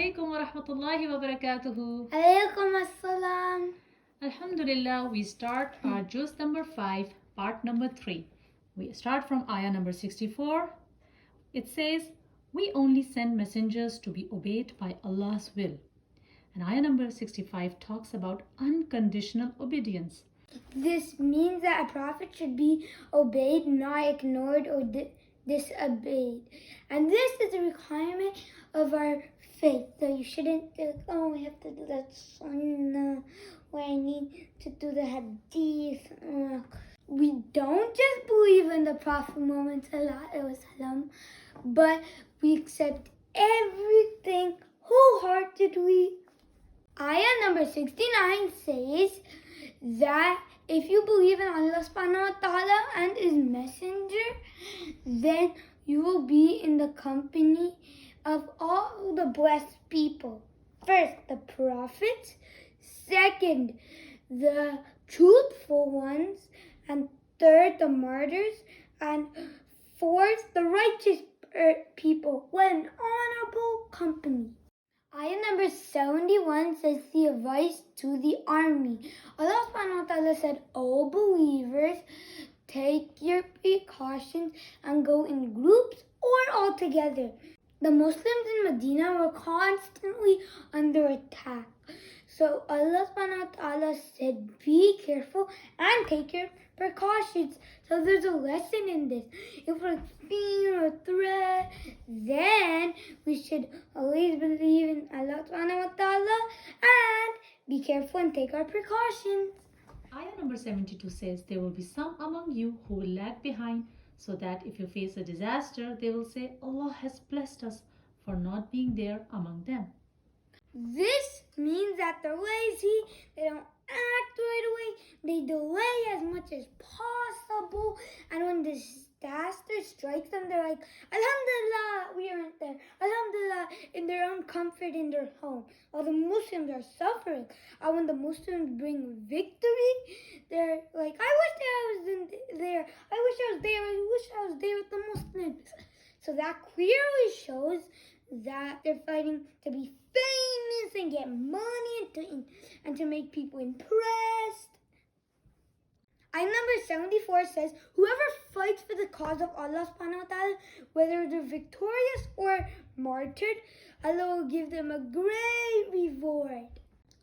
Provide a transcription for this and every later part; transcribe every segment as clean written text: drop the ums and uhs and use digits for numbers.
alaikum wa rahmatullahi wa barakatuhu. Alaykum as-salam. Alhamdulillah, we start our juz number 5, part number 3. We start from ayah number 64. It says, we only send messengers to be obeyed by Allah's will. And ayah number 65 talks about unconditional obedience. This means that a prophet should be obeyed, not ignored or disobeyed. And this is a requirement of our faith. So you shouldn't think, oh, I have to do that sunnah, or I need to do the hadith. We don't just believe in the Prophet Muhammad ﷺ, but we accept everything wholeheartedly. Ayah number 69 says that if you believe in Allah subhanahu wa ta'ala and His messenger, then you will be in the company of all the blessed people. First, the prophets. Second, the truthful ones. And third, the martyrs. And fourth, the righteous people. What an honorable company. Ayah number 71 says the advice to the army. Allah subhanahu wa ta'ala said, O believers, take your precautions and go in groups or all together. The Muslims in Medina were constantly under attack. So Allah subhanahu wa ta'ala said, be careful and take your precautions. So there's a lesson in this. If we're feeling a threat, then we should always believe in Allah subhanahu wa ta'ala and be careful and take our precautions. Ayah number 72 says, there will be some among you who will lag behind, so that if you face a disaster, they will say, Allah has blessed us for not being there among them. This means that they're lazy, they don't act right away, they delay as much as possible, and when disaster strikes them, they're like, Alhamdulillah, we aren't there. Alhamdulillah, in their own comfort in their home, while the Muslims are suffering. And when the Muslims bring victory, they're like, I wish I was there. I wish I was there. I wish I was there with the Muslims. So that clearly shows that they're fighting to be famous and get money and to make people impressed. Ayah number 74 says, whoever fights for the cause of Allah subhanahu wa ta'ala, whether they're victorious or martyred, Allah will give them a great reward.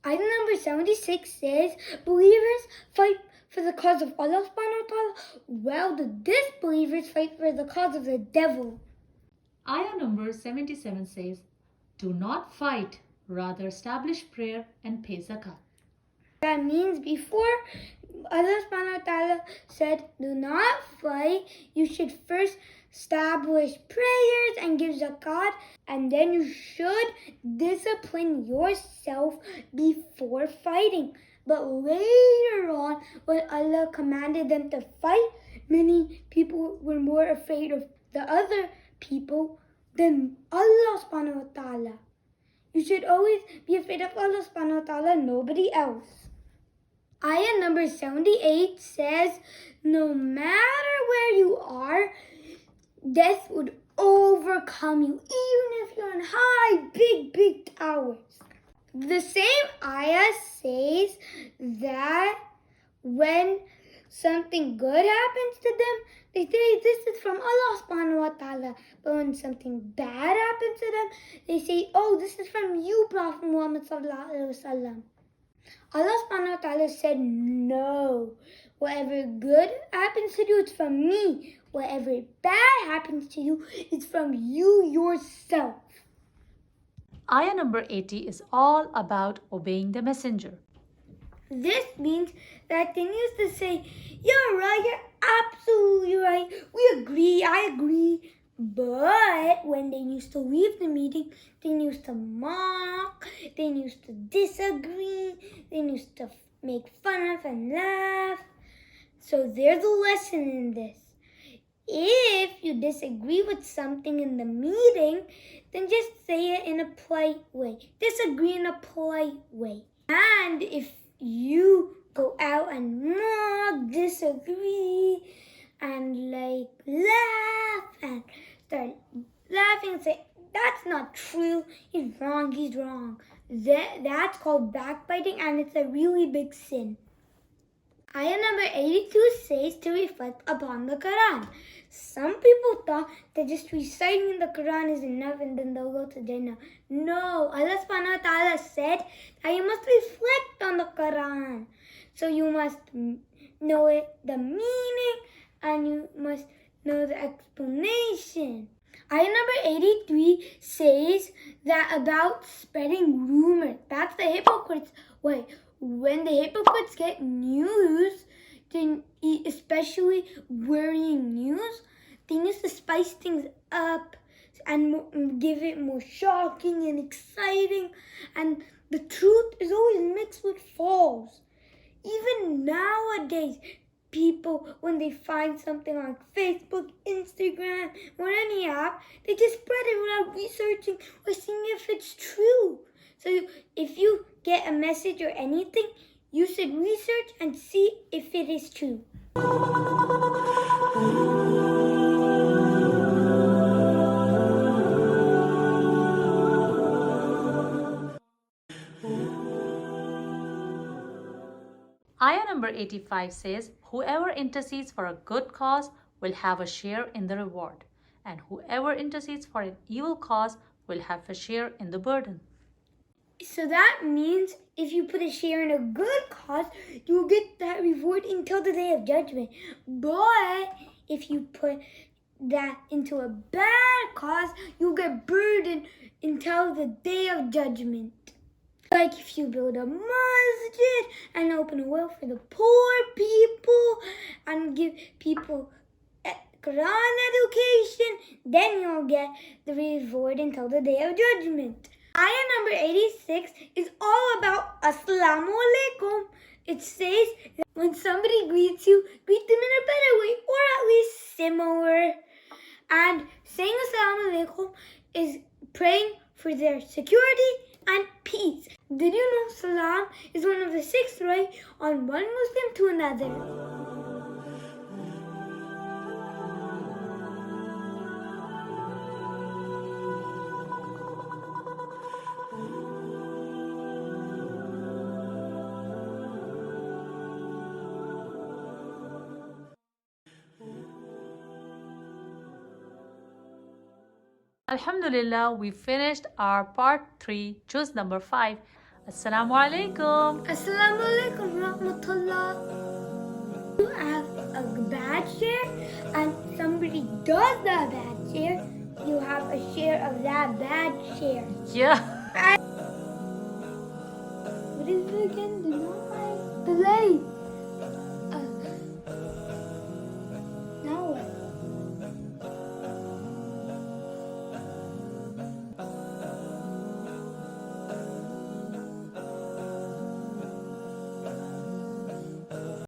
Ayah number 76 says, believers fight for the cause of Allah subhanahu wa ta'ala, while the disbelievers fight for the cause of the devil. Ayah number 77 says, do not fight, rather establish prayer and pay zakat. That means before Allah subhanahu wa ta'ala said, do not fight, you should first establish prayers and give zakat, and then you should discipline yourself before fighting. But later on, when Allah commanded them to fight, many people were more afraid of the other people than Allah subhanahu wa ta'ala. You should always be afraid of Allah subhanahu wa ta'ala, nobody else. Ayah number 78 says, no matter where you are, death would overcome you, even if you're in high, big towers. The same ayah says that when something good happens to them, they say this is from Allah subhanahu wa ta'ala. But when something bad happens to them, they say, oh, this is from you, Prophet Muhammad sallallahu alaihi wasallam. Allah subhanahu wa ta'ala said, no. Whatever good happens to you, it's from me. Whatever bad happens to you, it's from you yourself. Ayah number 80 is all about obeying the messenger. This means that they used to say, you're right, you're absolutely right, we agree, I agree. But when they used to leave the meeting, they used to mock, they used to disagree, they used to make fun of and laugh. So there's a lesson in this. If you disagree with something in the meeting, then just say it in a polite way. Disagree in a polite way. And if you go out and mock, disagree, and laugh and start laughing and say, that's not true. He's wrong. That's called backbiting, and it's a really big sin. Ayah number 82 says to reflect upon the Quran. Some people thought that just reciting the Quran is enough and then they'll go to Jannah. No, Allah subhanahu wa ta'ala said that you must reflect on the Quran. So you must know the meaning and you must know the explanation. Ayah number 83 says that about spreading rumors. That's the hypocrites' way. When the hypocrites get news, especially worrying news, they need to spice things up and give it more shocking and exciting. And the truth is always mixed with false. Even nowadays, people, when they find something on Facebook, Instagram, or any app, they just spread it without researching or seeing if it's true. So if you get a message or anything, you should research and see if it is true. Ayah number 85 says, whoever intercedes for a good cause will have a share in the reward, and whoever intercedes for an evil cause will have a share in the burden. So that means if you put a share in a good cause, you'll get that reward until the day of judgment. But if you put that into a bad cause, you'll get burdened until the day of judgment. Like if you build a masjid and open a well for the poor people and give people Quran education, then you'll get the reward until the day of judgment. Ayah number 86 is all about Assalamu alaikum. It says that when somebody greets you, greet them in a better way or at least similar. And saying Assalamu alaikum is praying for their security and peace. Did you know Salam is one of the 6 right on one Muslim to another? Alhamdulillah, we finished our part 3, juz number 5. Assalamu alaikum. Assalamu alaikum rahmatullah. You have a bad share and somebody does that bad share, you have a share of that bad share. Yeah. What is it again? Deny. Delay.